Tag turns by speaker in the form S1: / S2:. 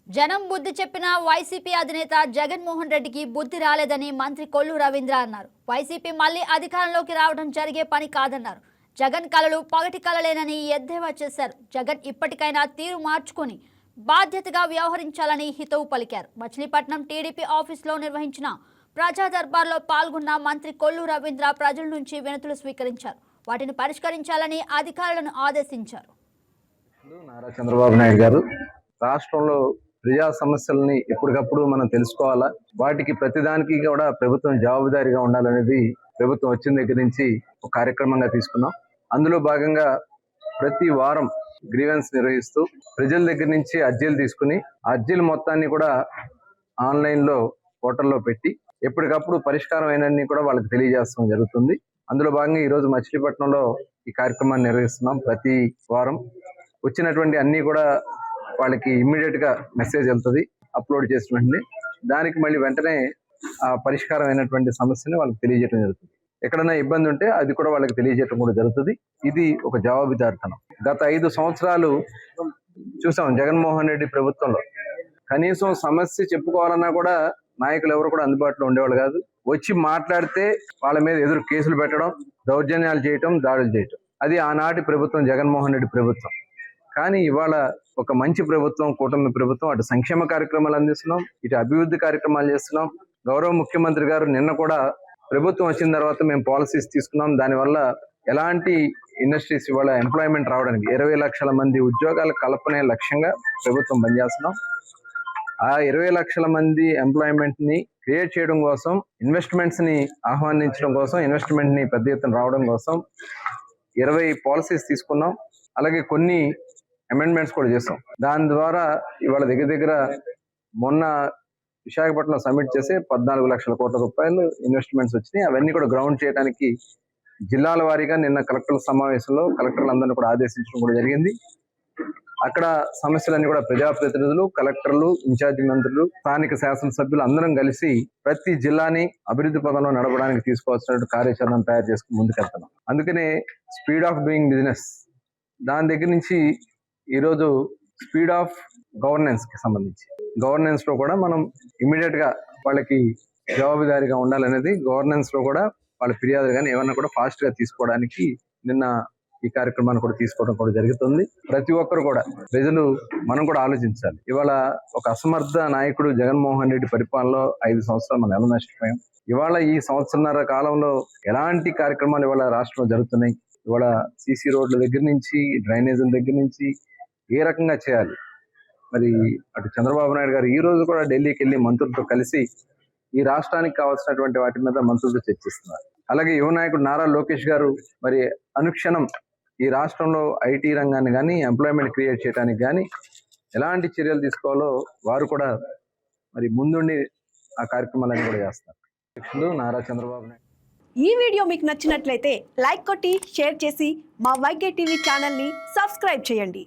S1: జనం బుద్ధి చెప్పిన వైసీపీ అధినేత జగన్మోహన్ రెడ్డికి బుద్ధి రాలేదని మంత్రి కొల్లు రవీంద్ర అన్నారు. వైసీపీ మళ్లీ అధికారంలోకి రావడం జరిగే పని కాదన్నారు. జగన్ కలలు పగటి కలలేనని ఎద్దేవా చేశారు. జగన్ ఇప్పటికైనా తీరు మార్చుకొని బాధ్యతగా వ్యవహరించాలని హితవు పలికారు. మచిలీపట్నం టీడీపీ ఆఫీసులో నిర్వహించిన ప్రజా దర్బార్లో పాల్గొన్న మంత్రి కొల్లు రవీంద్ర ప్రజల నుంచి వినతులు స్వీకరించారు. వాటిని పరిష్కరించాలని అధికారులను ఆదేశించారు.
S2: నారా చంద్రబాబు నాయుడు గారు రాష్ట్రంలో ప్రజా సమస్యలని ఎప్పటికప్పుడు మనం తెలుసుకోవాలా, వాటికి ప్రతిదానికి కూడా ప్రభుత్వం జవాబుదారీగా ఉండాలనేది ప్రభుత్వం వచ్చిన దగ్గర నుంచి ఒక కార్యక్రమంగా తీసుకున్నాం. అందులో భాగంగా ప్రతి వారం గ్రీవెన్స్ నిర్వహిస్తూ ప్రజల దగ్గర నుంచి అర్జీలు తీసుకుని అర్జీలు మొత్తాన్ని కూడా ఆన్లైన్లో పోర్టల్లో పెట్టి ఎప్పటికప్పుడు పరిష్కారం అయినన్ని కూడా వాళ్ళకి తెలియజేస్తాం జరుగుతుంది. అందులో భాగంగా ఈరోజు మచిలీపట్నంలో ఈ కార్యక్రమాన్ని నిర్వహిస్తున్నాం. ప్రతి వారం వచ్చినటువంటి అన్ని కూడా వాళ్ళకి ఇమ్మీడియట్ గా మెసేజ్ వెళ్తుంది అప్లోడ్ చేసిన వెంటనే. దానికి మళ్ళీ వెంటనే ఆ పరిష్కారం అయినటువంటి సమస్యని వాళ్ళకి తెలియజేయడం జరుగుతుంది. ఎక్కడైనా ఇబ్బంది ఉంటే అది కూడా వాళ్ళకి తెలియజేయడం కూడా జరుగుతుంది. ఇది ఒక జవాబుదారితనం. గత 5 సంవత్సరాలు చూసాం జగన్మోహన్ రెడ్డి ప్రభుత్వంలో. కనీసం సమస్య చెప్పుకోవాలన్నా కూడా నాయకులు ఎవరు కూడా అందుబాటులో ఉండేవాళ్ళు కాదు. వచ్చి మాట్లాడితే వాళ్ళ మీద ఎదురు కేసులు పెట్టడం, దౌర్జన్యాలు చేయటం, దాడులు చేయటం. అది ఆనాటి ప్రభుత్వం, జగన్మోహన్ రెడ్డి ప్రభుత్వం. కానీ ఇవాళ ఒక మంచి ప్రభుత్వం, కూటమి ప్రభుత్వం. అటు సంక్షేమ కార్యక్రమాలు అందిస్తున్నాం, ఇటు అభివృద్ధి కార్యక్రమాలు చేస్తున్నాం. గౌరవ ముఖ్యమంత్రి గారు నిన్న కూడా ప్రభుత్వం వచ్చిన తర్వాత మేము పాలసీస్ తీసుకున్నాం. దానివల్ల ఎలాంటి ఇండస్ట్రీస్ ఇవాళ ఎంప్లాయ్మెంట్ రావడానికి 20 లక్షల మంది ఉద్యోగాల కల్పనే లక్ష్యంగా ప్రభుత్వం పనిచేస్తున్నాం. ఆ 20 లక్షల మంది ఎంప్లాయ్మెంట్ ని క్రియేట్ చేయడం కోసం, ఇన్వెస్ట్మెంట్స్ ని ఆహ్వానించడం కోసం, ఇన్వెస్ట్మెంట్ ని పెద్ద ఎత్తున రావడం కోసం 20 పాలసీస్ తీసుకున్నాం. అలాగే కొన్ని అమెండ్మెంట్స్ కూడా చేస్తాం. దాని ద్వారా ఇవాళ దగ్గర మొన్న విశాఖపట్నం సబ్మిట్ చేసి 14 లక్షల కోట్ల రూపాయలు ఇన్వెస్ట్మెంట్స్ వచ్చినాయి. అవన్నీ కూడా గ్రౌండ్ చేయడానికి జిల్లాల వారీగా నిన్న కలెక్టర్ల సమావేశంలో కలెక్టర్లందరినీ కూడా ఆదేశించడం కూడా జరిగింది. అక్కడ సమస్యలన్నీ కూడా ప్రజాప్రతినిధులు, కలెక్టర్లు, ఇన్ఛార్జి మంత్రులు, స్థానిక శాసనసభ్యులు అందరం కలిసి ప్రతి జిల్లాని అభివృద్ధి పదంలో నడపడానికి తీసుకోవాల్సిన కార్యాచరణను తయారు చేసుకుని ముందుకెళ్తున్నాం. అందుకనే స్పీడ్ ఆఫ్ డూయింగ్ బిజినెస్, దాని దగ్గర నుంచి ఈరోజు స్పీడ్ ఆఫ్ గవర్నెన్స్ కి సంబంధించి గవర్నెన్స్ లో కూడా మనం ఇమీడియట్ గా వాళ్ళకి జవాబుదారీగా ఉండాలనేది, గవర్నెన్స్ లో కూడా వాళ్ళ ఫిర్యాదులు కానీ ఏమన్నా కూడా ఫాస్ట్ గా తీసుకోవడానికి నిన్న ఈ కార్యక్రమాన్ని కూడా తీసుకోవడం కూడా జరుగుతుంది. ప్రతి ఒక్కరు కూడా ప్రజలు మనం కూడా ఆలోచించాలి. ఇవాళ ఒక అసమర్థ నాయకుడు జగన్మోహన్ రెడ్డి పరిపాలనలో 5 సంవత్సరాలు మనం ఎలా నష్టపోయాం. ఇవాళ ఈ సంవత్సరన్నర కాలంలో ఎలాంటి కార్యక్రమాలు ఇవాళ రాష్ట్రంలో జరుగుతున్నాయి. ఇవాళ సీసీ రోడ్ల దగ్గర నుంచి, డ్రైనేజీల దగ్గర నుంచి ఏ రకంగా చేయాలి. మరి అటు చంద్రబాబు నాయుడు గారు ఈ రోజు కూడా ఢిల్లీకి వెళ్ళి మంత్రులతో కలిసి ఈ రాష్ట్రానికి కావాల్సినటువంటి వాటి మీద మంత్రులతో చర్చిస్తున్నారు. అలాగే యువ నాయకుడు నారా లోకేష్ గారు మరి అనుక్షణం ఈ రాష్ట్రంలో ఐటీ రంగాన్ని కానీ, ఎంప్లాయ్మెంట్ క్రియేట్ చేయడానికి కానీ ఎలాంటి చర్యలు తీసుకోవాలో వారు కూడా మరి ముందుండి ఆ కార్యక్రమాలన్నీ కూడా చేస్తారు. అధ్యక్షులు నారా చంద్రబాబు నాయుడు.
S3: ఈ వీడియో మీకు నచ్చినట్లయితే లైక్ కొట్టి షేర్ చేసి మా వైకే టీవీ ఛానల్ని సబ్స్క్రైబ్ చేయండి.